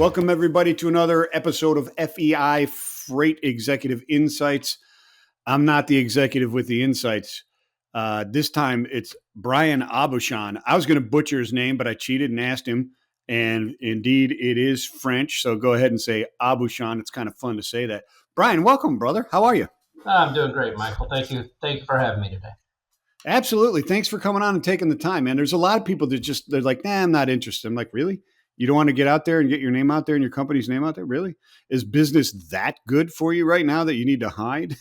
Welcome, everybody, to another episode of FEI Freight Executive Insights. I'm not the executive with the insights. This time, it's Brian AuBuchon. I was going to butcher his name, but I cheated and asked him. And indeed, it is French. So go ahead and say AuBuchon. It's kind of fun to say that. Brian, welcome, brother. How are you? I'm doing great, Michael. Thank you. Thank you for having me today. Absolutely. Thanks for coming on and taking the time, man. There's a lot of people that they're like, nah, I'm not interested. I'm like, really? You don't want to get out there and get your name out there and your company's name out there? Really? Is business that good for you right now that you need to hide?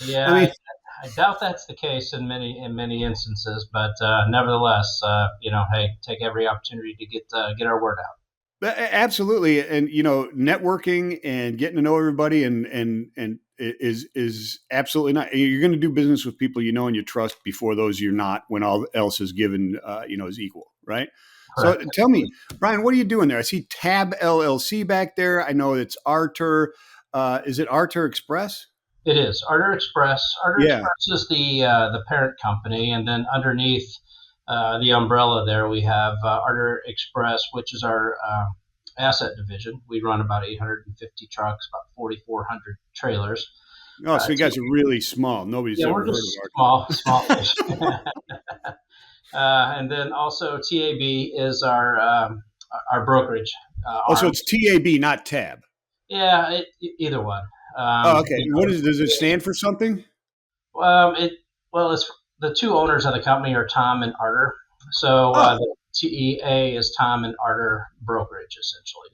Yeah, I doubt that's the case in many instances, but nevertheless, hey, take every opportunity to get our word out. Absolutely. And, networking and getting to know everybody and is absolutely not. You're going to do business with people you know and you trust before those you're not, when all else is given, is equal, right? Correct. So tell me, Brian, what are you doing there? I see Tab LLC back there. I know it's Artur. Is it Artur Express? It is Artur Express. Express is the parent company, and then underneath the umbrella there we have Artur Express, which is our asset division. We run about 850 trucks, about 4,400 trailers. Oh, so you guys are really small. Nobody's ever heard of Artur. Small fish. And then also TAB is our brokerage. So it's TAB, not Tab. Yeah, either one. Okay. Does it stand for something? It's the two owners of the company are Tom and Artur. So the TEA is Tom and Artur Brokerage, essentially.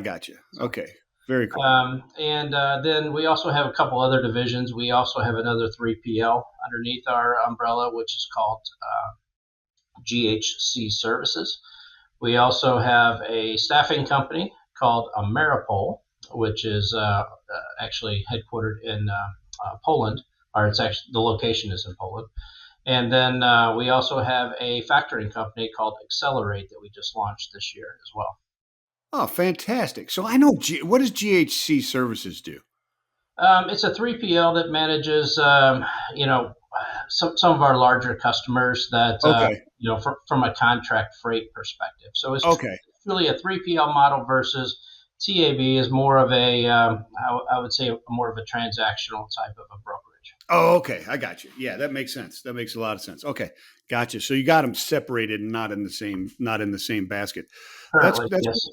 Gotcha. Okay. Very cool. And then we also have a couple other divisions. We also have another 3PL underneath our umbrella, which is called GHC Services. We also have a staffing company called Ameripol, which is actually headquartered in Poland, or it's actually the location is in Poland. And then we also have a factoring company called Accelerate that we just launched this year as well. Oh, fantastic! So I know what does GHC Services do? It's a 3PL that manages, some of our larger customers that, from a contract freight perspective. So it's really a 3PL model versus TAB is more of a, I would say, more of a transactional type of a brokerage. Oh, okay. I got you. Yeah, that makes sense. That makes a lot of sense. Okay, gotcha. So you got them separated and not in the same basket. That's yes.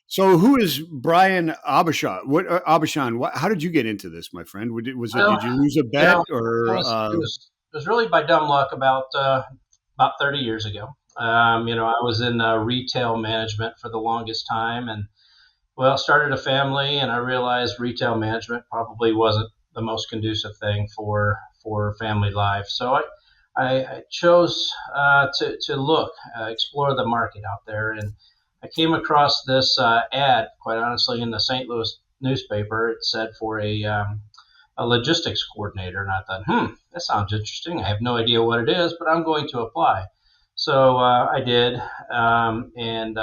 So who is Brian AuBuchon? AuBuchon? How did you get into this, my friend? Did you lose a bet or? It was really by dumb luck about 30 years ago. I was in retail management for the longest time, and started a family, and I realized retail management probably wasn't the most conducive thing for family life. So I chose to explore the market out there, and I came across this ad, quite honestly, in the St. Louis newspaper. It said for a logistics coordinator, and I thought, that sounds interesting. I have no idea what it is, but I'm going to apply. So I did, and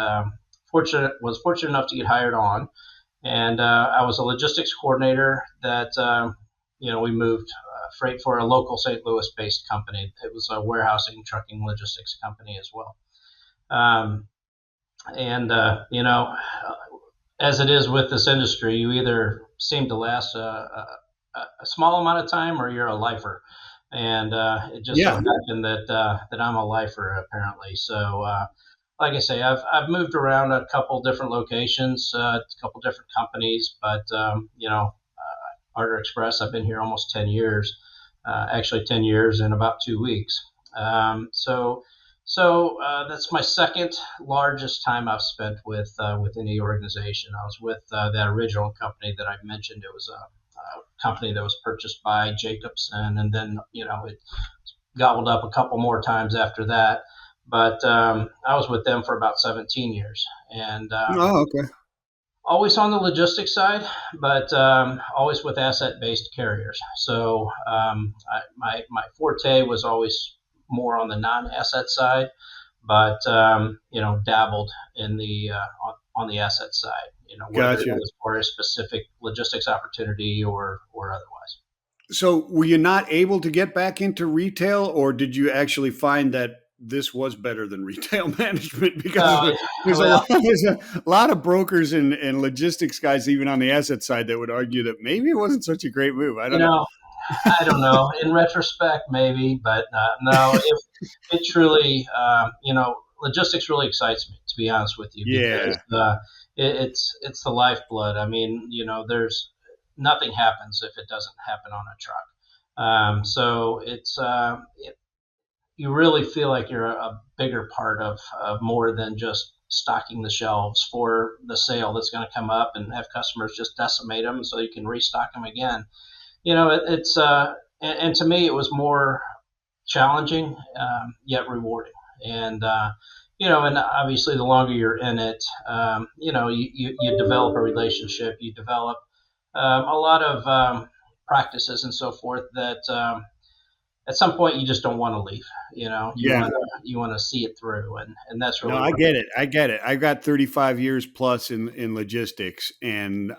was fortunate enough to get hired on. And I was a logistics coordinator that, we moved freight for a local St. Louis-based company. It was a warehousing, trucking, logistics company as well. As it is with this industry, you either seem to last a small amount of time or you're a lifer. And it just so happened that I'm a lifer, apparently. So, like I say, I've moved around a couple different locations, a couple different companies, but Artur Express, I've been here almost 10 years, actually 10 years in about 2 weeks. So that's my second largest time I've spent with any organization. I was with that original company that I mentioned. It was a company that was purchased by Jacobson, and then it gobbled up a couple more times after that. But I was with them for about 17 years, and always on the logistics side, but always with asset-based carriers. So my forte was always more on the non-asset side, but dabbled in the on the asset side. Whether it was for a specific logistics opportunity or otherwise. So were you not able to get back into retail, or did you actually find that this was better than retail management because Oh, well, there's a lot of brokers and logistics guys, even on the asset side, that would argue that maybe it wasn't such a great move. I you don't know. know, I don't know. In retrospect, maybe, but no. It truly, logistics really excites me, to be honest with you, because Yeah, it's the lifeblood. I mean, there's nothing happens if it doesn't happen on a truck. So you really feel like you're a bigger part of more than just stocking the shelves for the sale that's going to come up and have customers just decimate them so you can restock them again. It's and to me it was more challenging, yet rewarding. And and obviously the longer you're in it, you develop a relationship, you develop a lot of practices and so forth that at some point you just don't want to leave. yeah. You want to see it through, and that's No, really I what. get it. I get it. I've got 35 years plus in logistics, and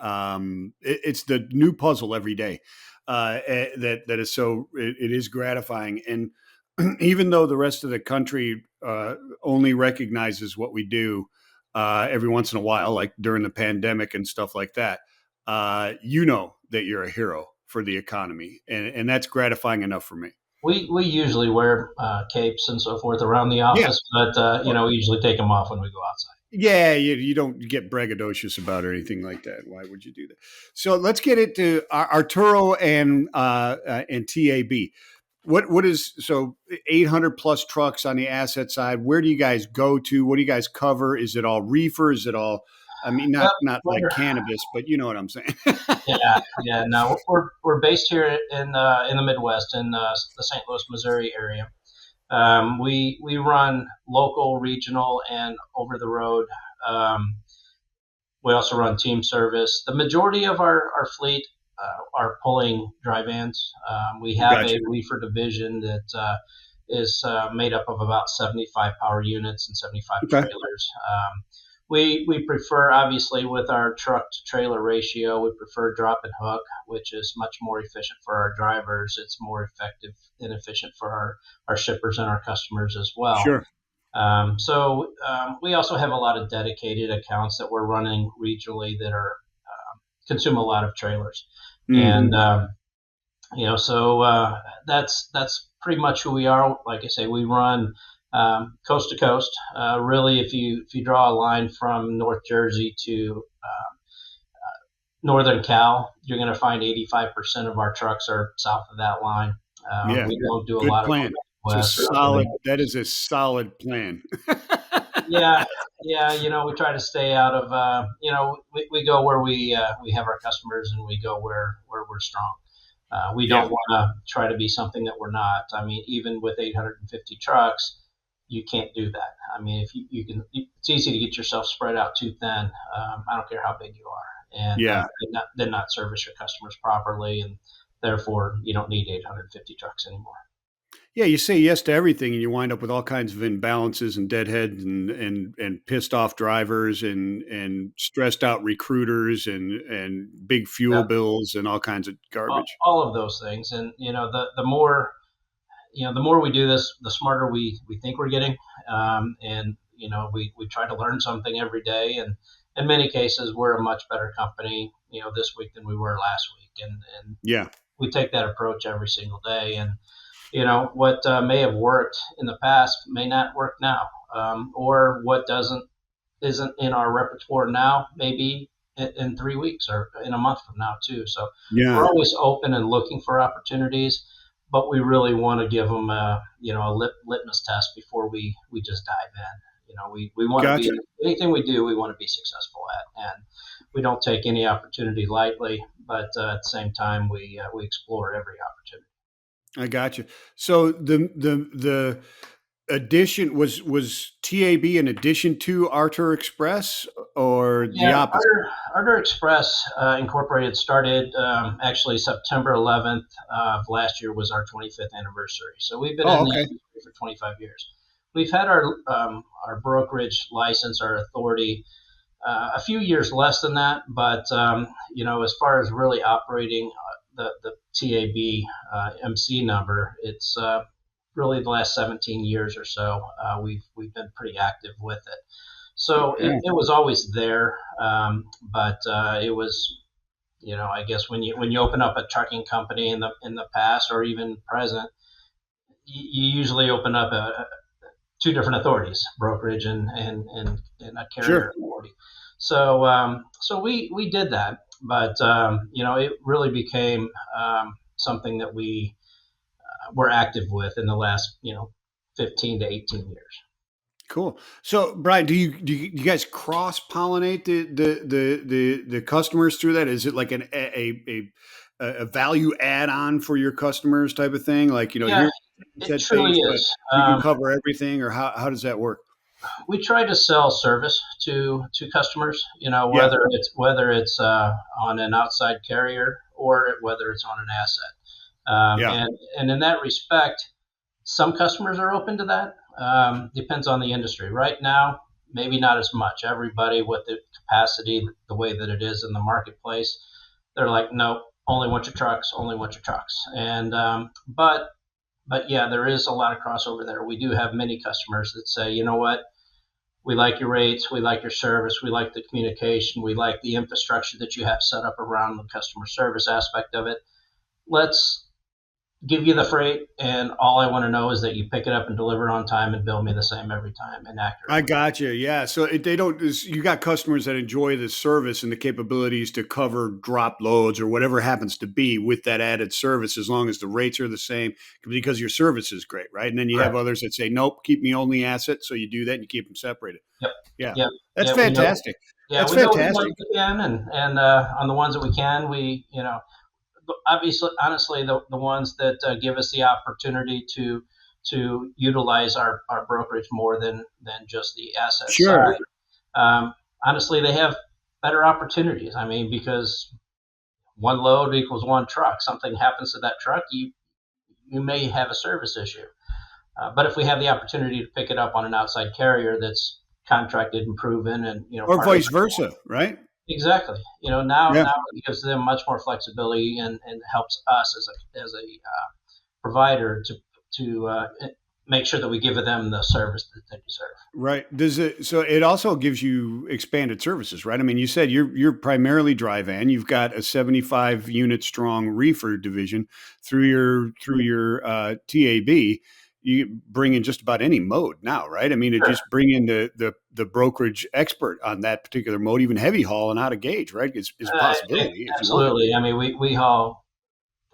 it's the new puzzle every day that is so it is gratifying. And even though the rest of the country only recognizes what we do every once in a while, like during the pandemic and stuff like that, you know that you're a hero for the economy, and that's gratifying enough for me. We usually wear capes and so forth around the Yeah. office, but we usually take them off when we go outside. Yeah, you don't get braggadocious about it or anything like that. Why would you do that? So let's get into Arturo and TAB. What is so 800 plus trucks on the asset side? Where do you guys go to? What do you guys cover? Is it all reefer? Is it all? I mean, Well, not like we're, cannabis, but you know what I'm saying. yeah, yeah. No, we're based here in the Midwest in the St. Louis, Missouri area. We run local, regional, and over the road. Um, we also run team service. The majority of our fleet are pulling dry vans. We have a Gotcha. reefer division that is made up of about 75 power units and 75 Okay. trailers. We prefer, obviously, with our truck to trailer ratio, we prefer drop and hook, which is much more efficient for our drivers. It's more effective and efficient for our shippers and our customers as well. Sure. We also have a lot of dedicated accounts that we're running regionally that are consume a lot of trailers, and Hmm. that's pretty much who we are. Like I say, we run coast to coast. Really, if you draw a line from North Jersey to Northern Cal, you're going to find 85% of our trucks are south of that line. Yeah. We don't do a Good lot of them plan. It's a west or up in solid. the. That is a solid plan. Yeah, yeah. We try to stay out of. We go where we have our customers, and we go where we're strong. We Yeah. don't want to try to be something that we're not. I mean, even with 850 trucks, you can't do that. I mean, if you can, it's easy to get yourself spread out too thin. I don't care how big you are, and Yeah. then not service your customers properly, and therefore you don't need 850 trucks anymore. Yeah, you say yes to everything, and you wind up with all kinds of imbalances and deadheads and pissed off drivers and stressed out recruiters and big fuel Yeah, bills and all kinds of garbage. all of those things, and the more we do this, the smarter we think we're getting, and we try to learn something every day, and in many cases we're a much better company, this week than we were last week, and Yeah, we take that approach every single day, and what may have worked in the past may not work now, or what doesn't isn't in our repertoire now, maybe in 3 weeks or in a month from now too. So we're yeah, always open and looking for opportunities, but we really want to give them a litmus test before we just dive in. We want to be gotcha. anything we do, we want to be successful at, and we don't take any opportunity lightly. But at the same time, we explore every opportunity. I gotcha. So the addition was TAB an addition to Artur Express or the Yeah, opposite? Artur Express Incorporated started actually September 11th of last year was our 25th anniversary. So we've been Oh, in the okay. industry for 25 years. We've had our brokerage license, our authority, a few years less than that, but as far as really operating the TAB MC number, it's really the last 17 years or so, we've been pretty active with it. So Yeah. it was always there, but it was, I guess when you open up a trucking company in the past or even present, you usually open up two different authorities, brokerage and a carrier Sure. authority. So so we did that, but it really became something that we were active with in the last 15 to 18 years. Cool. So, Brian, do you guys cross pollinate the customers through that? Is it like a value add on for your customers type of thing? Like, Yeah, here it that truly base, but is. you can cover everything, or how does that work? We try to sell service to customers. Yeah. Whether it's on an outside carrier or whether it's on an asset. Yeah. And in that respect, some customers are open to that. Depends on the industry. Right now, maybe not as much. Everybody with the capacity, the way that it is in the marketplace, they're like, no, only want your trucks, only want your trucks. And but yeah, there is a lot of crossover there. We do have many customers that say, you know what, we like your rates, we like your service, we like the communication, we like the infrastructure that you have set up around the customer service aspect of it. Let's give you the freight, and all I want to know is that you pick it up and deliver it on time and bill me the same every time and I accurately. got you. Yeah. So they don't. You got customers that enjoy the service and the capabilities to cover drop loads or whatever happens to be with that added service, as long as the rates are the same, because your service is great, right? And then you have Correct. others that say, "Nope, keep me only asset." So you do that and you keep them separated. Yep. Yeah, Yep. that's Yeah. We know. fantastic. Yeah, That's we know which ones fantastic. we can, and on the ones that we can, obviously, honestly, the ones that give us the opportunity to utilize our brokerage more than just the asset Sure. side. Honestly, they have better opportunities. I mean, because one load equals one truck. Something happens to that truck, you may have a service issue. But if we have the opportunity to pick it up on an outside carrier that's contracted and proven, and Or part of vice versa, right? exactly, now Yeah. it gives them much more flexibility and helps us as a provider to make sure that we give them the service that they deserve. Right. Does it so it also gives you expanded services, right? I mean, you said you're primarily dry van. You've got a 75 unit strong reefer division through your TAB. You bring in just about any mode now, right? I mean, it Sure. just bring in the brokerage expert on that particular mode, even heavy haul and out of gauge, right? Is a possibility if you want. Absolutely. I mean, we haul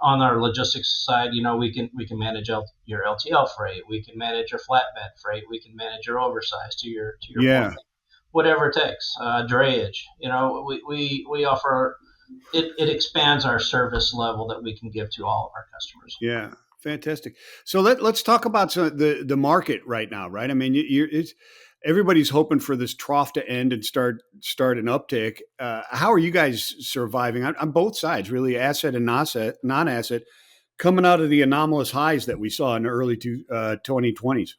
on our logistics side. We can manage your LTL freight. We can manage your flatbed freight. We can manage your oversized to your point, Yeah. whatever it takes. Drayage. We offer it expands our service level that we can give to all of our customers. Yeah, fantastic. So let's talk about the market right now, right? I mean, it's everybody's hoping for this trough to end and start an uptick. How are you guys surviving on both sides, really, asset and non-asset, coming out of the anomalous highs that we saw in the early 2020s?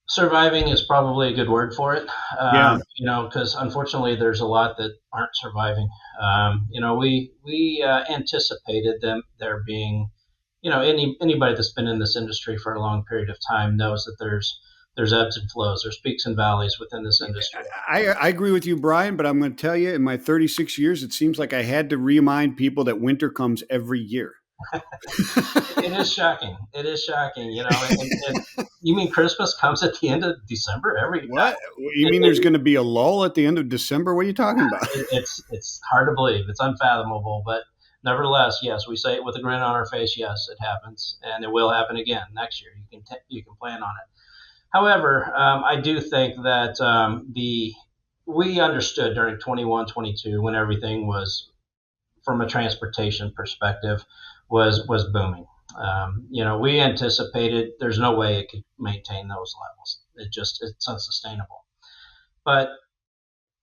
Surviving is probably a good word for it, Yeah, because unfortunately there's a lot that aren't surviving. We anticipated them there being, anybody that's been in this industry for a long period of time knows that there's ebbs and flows, there's peaks and valleys within this industry. I agree with you, Brian. But I'm going to tell you, in my 36 years, it seems like I had to remind people that winter comes every year. It is shocking. It is shocking, and you mean Christmas comes at the end of December every? What? You It, mean there's it, going to be a lull at the end of December? What are you talking about? it's hard to believe. It's unfathomable, but nevertheless, yes, we say it with a grin on our face. Yes, it happens, and it will happen again next year. You can plan on it. However, I do think that the we understood during 21, 22 when everything was from a transportation perspective was booming. We anticipated there's no way it could maintain those levels. It's unsustainable. But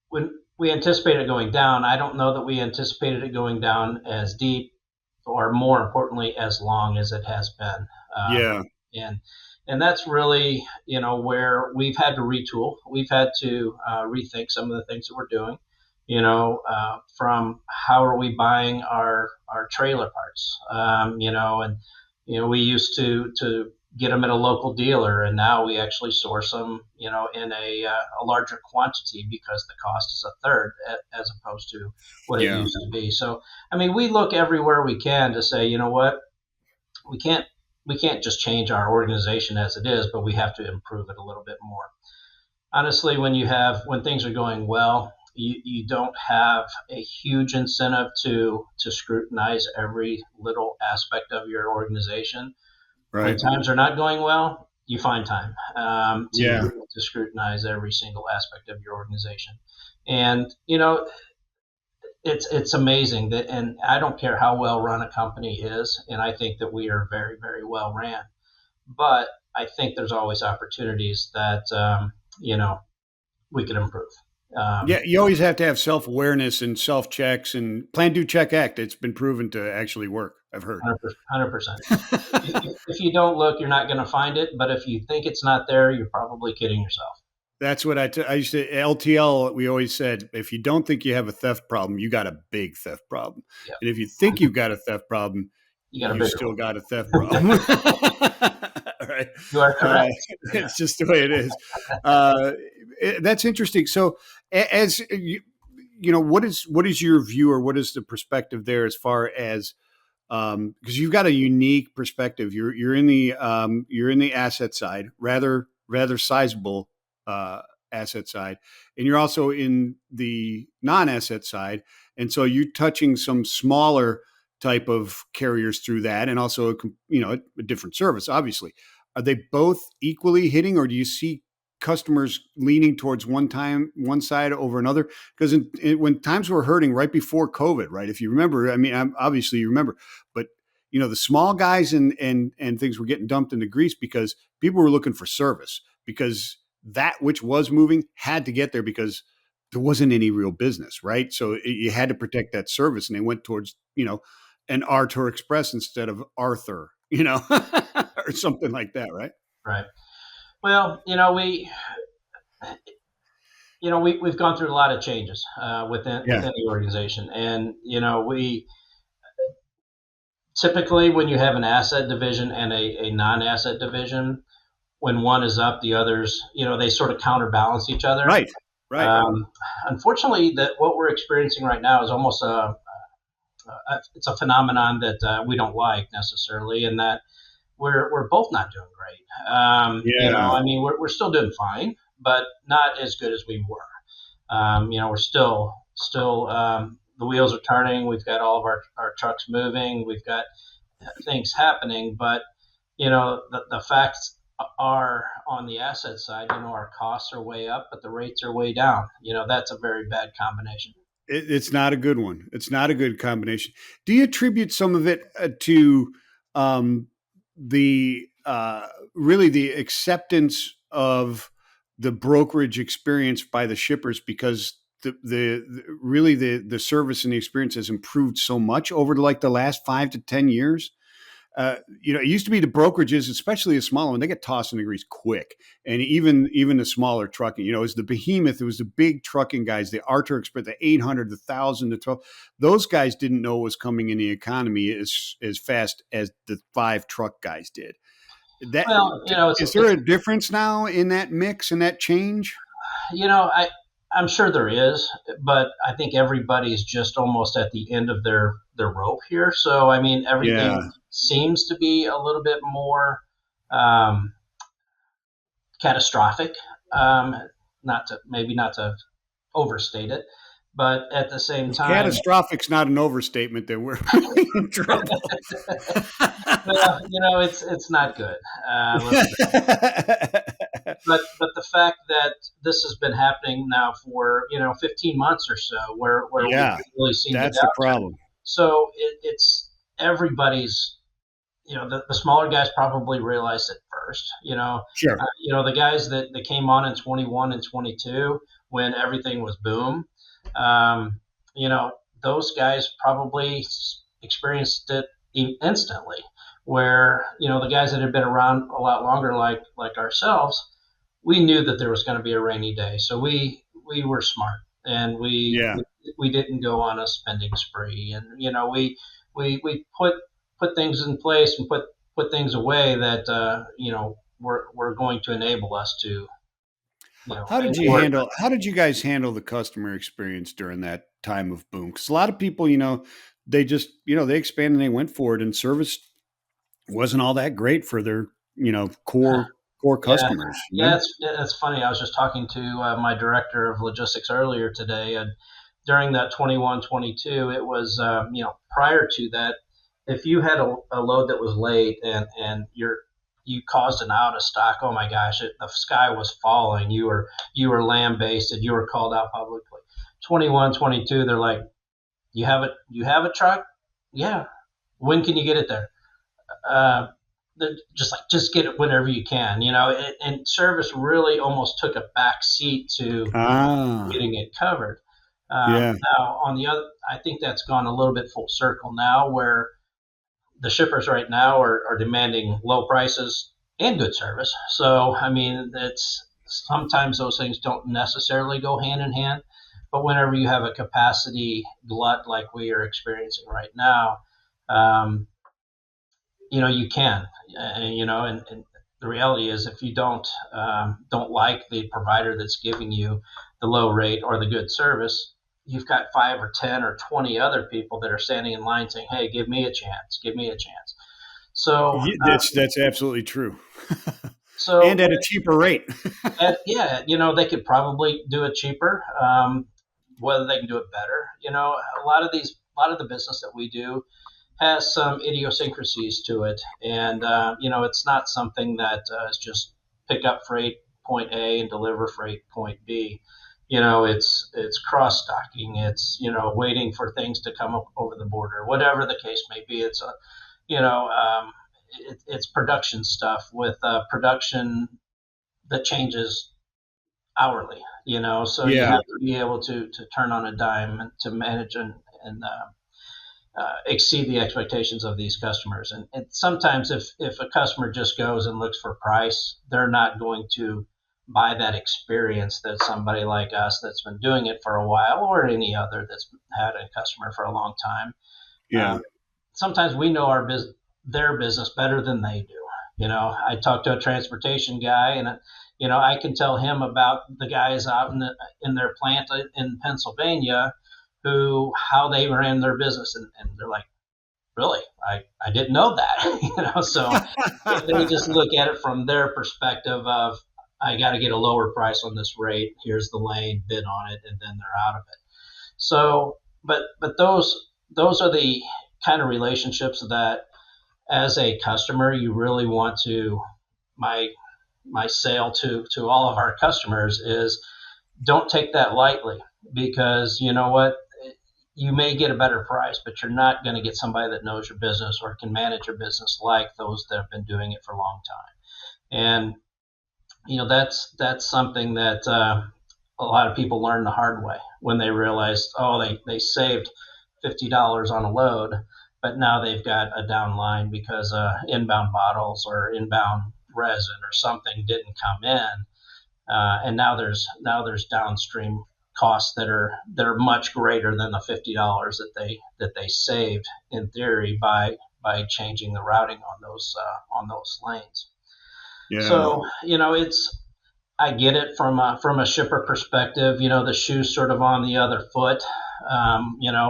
when we anticipated it going down, I don't know that we anticipated it going down as deep, or more importantly, as long as it has been. Um, Yeah. and and that's really where we've had to retool. We've had to rethink some of the things that we're doing. From how are we buying our trailer parts? And we used to get them at a local dealer, and now we actually source them, in a larger quantity because the cost is a third as opposed to what it Yeah. used to be. So, I mean, we look everywhere we can to say, you know what, we can't we can't just change our organization as it is, but we have to improve it a little bit more. Honestly, when things are going well, you don't have a huge incentive to scrutinize every little aspect of your organization. When Right. times are not going well, you find time Yeah. to scrutinize every single aspect of your organization. And it's amazing that, and I don't care how well run a company is, and I think that we are very, very well ran. But I think there's always opportunities that we can improve. Um, Yeah, you always have to have self awareness and self checks and plan, do, check, act. It's been proven to actually work. I've heard. 100%. If you don't look, you're not going to find it. But if you think it's not there, you're probably kidding yourself. That's what I used to LTL. We always said, if you don't think you have a theft problem, you got a big theft problem. Yeah, And if you think you've got a theft problem, you got a you bigger still one. got a theft problem. Right. You are Uh, correct. Yeah. it's just the way it is. Uh, that's interesting. So, as you know, what is your view, or what is the perspective there as far as, because you've got a unique perspective. You're in the asset side, rather sizable uh, asset side, and you're also in the non-asset side, and so you're touching some smaller type of carriers through that, and also a different service. Obviously, are they both equally hitting, or do you see customers leaning towards one side over another? Because when times were hurting right before COVID, right? If you remember, I mean, obviously you remember, but the small guys and things were getting dumped into grease because people were looking for service, because that which was moving had to get there because there wasn't any real business, right? So you had to protect that service, and they went towards an Artur Express instead of Arthur, or something like that, right? Right. Well, we've gone through a lot of changes Yeah. within the organization, and we typically, when you have an asset division and a non-asset division, when one is up, the others, they sort of counterbalance each other. Right. Right. Um, Unfortunately, that what we're experiencing right now is almost it's a phenomenon that we don't like necessarily, and that we're both not doing great. Yeah. I mean, we're still doing fine, but not as good as we were. We're still the wheels are turning. We've got all of our trucks moving. We've got things happening, but the facts are on the asset side. Our costs are way up, but the rates are way down. That's a very bad combination. It's not a good one. It's not a good combination. Do you attribute some of it to um, the really the acceptance of the brokerage experience by the shippers, because really the service and the experience has improved so much over like the last 5 to 10 years? It used to be the brokerages, especially the smaller one, they get tossed in the grease quick. And even the smaller trucking, it was the behemoth, it was the big trucking guys, the Artur Express, the 800, the 1,000, the 12. Those guys didn't know what was coming in the economy as fast as the five truck guys did. That Well, is there a difference now in that mix and that change? you know, I I'm sure there is, but I think everybody's just almost at the end of their rope here. So I mean, Yeah. everything seems to be a little bit more um, catastrophic. Um, not to overstate it, but at the same If time, catastrophic's not an overstatement, then we're really in trouble. well, it's not good. Let's but the fact that this has been happening now for 15 months or so, where we've Yeah, really seen the that's the downturn. problem. So it's everybody's. The smaller guys probably realized it first. Sure. The guys that came on in 21 and 22 when everything was boom. Um, you know, those guys probably experienced it instantly. Where the guys that had been around a lot longer, like ourselves, we knew that there was going to be a rainy day, so we were smart, and Yeah. we didn't go on a spending spree, and we put things in place and put put things away that we're going to enable us to enforce. How did you guys handle the customer experience during that time of boom? Because a lot of people, they just, they expanded and they went for it, and service wasn't all that great for their, core Yeah, customers, yeah, it's funny. I was just talking to my director of logistics earlier today, and during that 21-22, it was prior to that, if you had a load that was late and you caused an out of stock, oh my gosh, the sky was falling. You were lambasted. You were called out publicly. 21-22, they're like, you have a truck, yeah. When can you get it there? uh, just like just get it whenever you can, and service really almost took a back seat to Ah, getting it covered. yeah, Now, on the other, I think that's gone a little bit full circle now, where the shippers right now are demanding low prices and good service. So, I mean, it's sometimes those things don't necessarily go hand in hand, but whenever you have a capacity glut like we are experiencing right now, um, you can, and the reality is, if you don't like the provider that's giving you the low rate or the good service, you've got 5 or 10 or 20 other people that are standing in line saying, hey, give me a chance. So that's absolutely true, and so at a cheaper rate. yeah, they could probably do it cheaper. Whether they can do it better, a lot of the business that we do has some idiosyncrasies to it, and it's not something that is just pick up freight point A and deliver freight point B. It's cross docking. It's waiting for things to come up over the border, whatever the case may be. It's a you know it's production stuff with production that changes hourly. So you Yeah, have to be able to turn on a dime and to manage and exceed the expectations of these customers. And sometimes if a customer just goes and looks for price, they're not going to buy that experience that somebody like us that's been doing it for a while, or any other that's had a customer for a long time. yeah, Um, Sometimes we know their business better than they do. I talked to a transportation guy, and I can tell him about the guys out in their plant in Pennsylvania, who how they ran their business, and they're like, really, I didn't know that. So they just look at it from their perspective of, I got to get a lower price on this rate. Here's the lane, bid on it, and then they're out of it. So, but those are the kind of relationships that, as a customer, you really want to. My my sale to all of our customers is, don't take that lightly, because you know what, you may get a better price, but you're not going to get somebody that knows your business or can manage your business like those that have been doing it for a long time. And that's something that a lot of people learn the hard way, when they realize, oh, they saved $50 on a load, but now they've got a down line because inbound bottles or inbound resin or something didn't come in, and now there's downstream costs that are much greater than the $50 that they saved, in theory, by changing the routing on those lanes. yeah, So it's, I get it from a shipper perspective. The shoe's sort of on the other foot,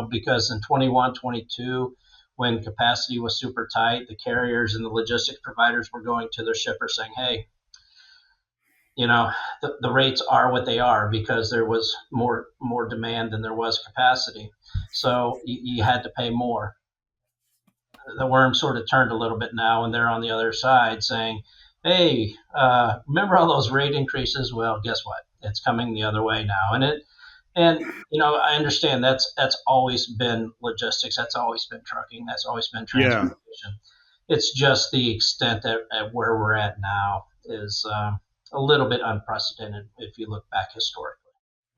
because in 21-22, when capacity was super tight, the carriers and the logistics providers were going to their shippers saying, hey, you know the rates are what they are because there was more demand than there was capacity, so you had to pay more. The worm sort of turned a little bit now, and they're on the other side saying, hey, remember all those rate increases? Well, guess what, it's coming the other way now. And I understand that's always been logistics, that's always been trucking, that's always been yeah. transportation. It's just the extent at where we're at now is a little bit unprecedented if you look back historically.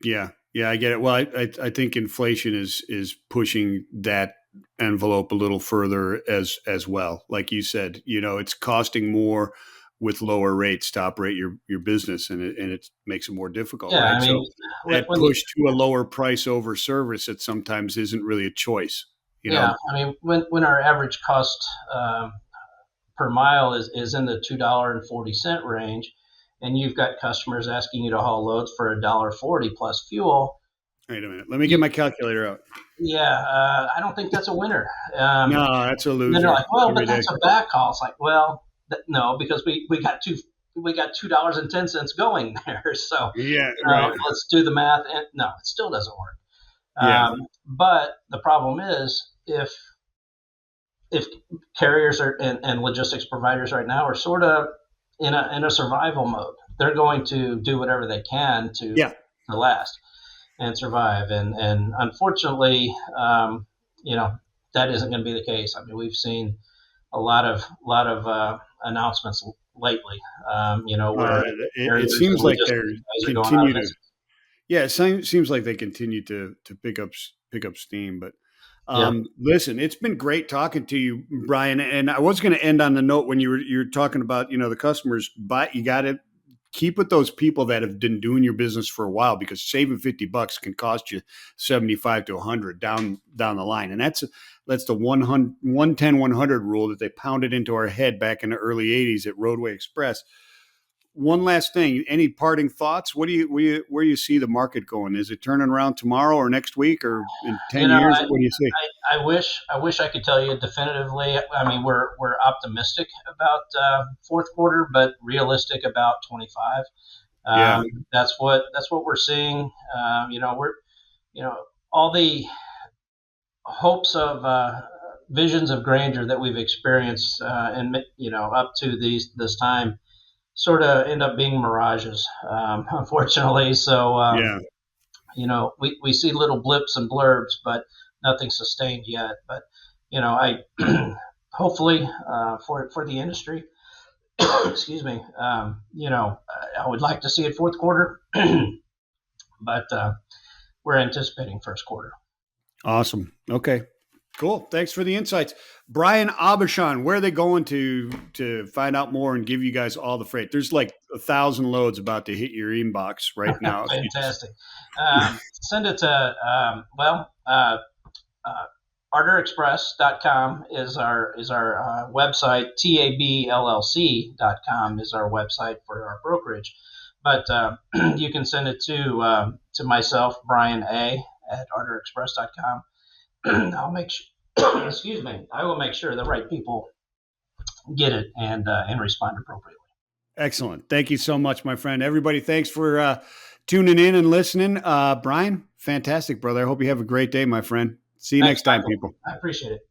Yeah, yeah, I get it. Well, I think inflation is pushing that envelope a little further as well. Like you said, it's costing more with lower rates to operate your business, and it makes it more difficult, Yeah, right? I So mean, that when push to a lower price over service, it sometimes isn't really a choice. yeah, I mean, when our average cost um, per mile is in the $2.40 range, and you've got customers asking you to haul loads for $1.40 plus fuel. Wait a minute. Let me get my calculator out. Yeah, I don't think that's a winner. No, that's a Then they're loser. like, well, but that's Ridiculous. a backhaul. It's like, well, no, because we got $2.10 going there. So Yeah, right. let's do the math. And no, it still doesn't work. Yeah. But the problem is if carriers are and logistics providers right now are sort of in a survival mode. They're going to do whatever they can to Yeah. last and survive. And unfortunately, that isn't going to be the case. I mean, we've seen a lot of announcements lately. Where It seems like they're guys are going out of continue to. business. Yeah, it seems like they continue to pick up steam. But Yeah. listen, it's been great talking to you, Brian. And I was going to end on the note when you were talking about the customers, but you got to keep with those people that have been doing your business for a while, because saving $50 can cost you 75 to 100 down the line, and that's the 110-100 rule that they pounded into our head back in the early '80s at Roadway Express. One last thing, any parting thoughts? Where do you see the market going? Is it turning around tomorrow or next week or in 10 years? What do you see? I wish I could tell you definitively. I mean, we're optimistic about fourth quarter, but realistic about 25. Yeah. That's what we're seeing. We're all the hopes of visions of grandeur that we've experienced and up to this time sort of end up being mirages, unfortunately. So Yeah. we see little blips and blurbs, but nothing sustained yet. But I hopefully for the industry, excuse me, I would like to see it fourth quarter, but we're anticipating first quarter. Awesome. Okay. Cool. Thanks for the insights. Brian AuBuchon, where are they going to find out more and give you guys all the freight? There's like 1,000 loads about to hit your inbox right now. Fantastic. Send it to, ArturExpress.com is our website. TABLLC.com is our website for our brokerage. But you can send it to myself, Brian A. at ArturExpress.com. I'll make sure. Excuse me. I will make sure the right people get it and respond appropriately. Excellent. Thank you so much, my friend. Everybody, thanks for tuning in and listening. Brian, fantastic, brother. I hope you have a great day, my friend. See you next time, people. I appreciate it.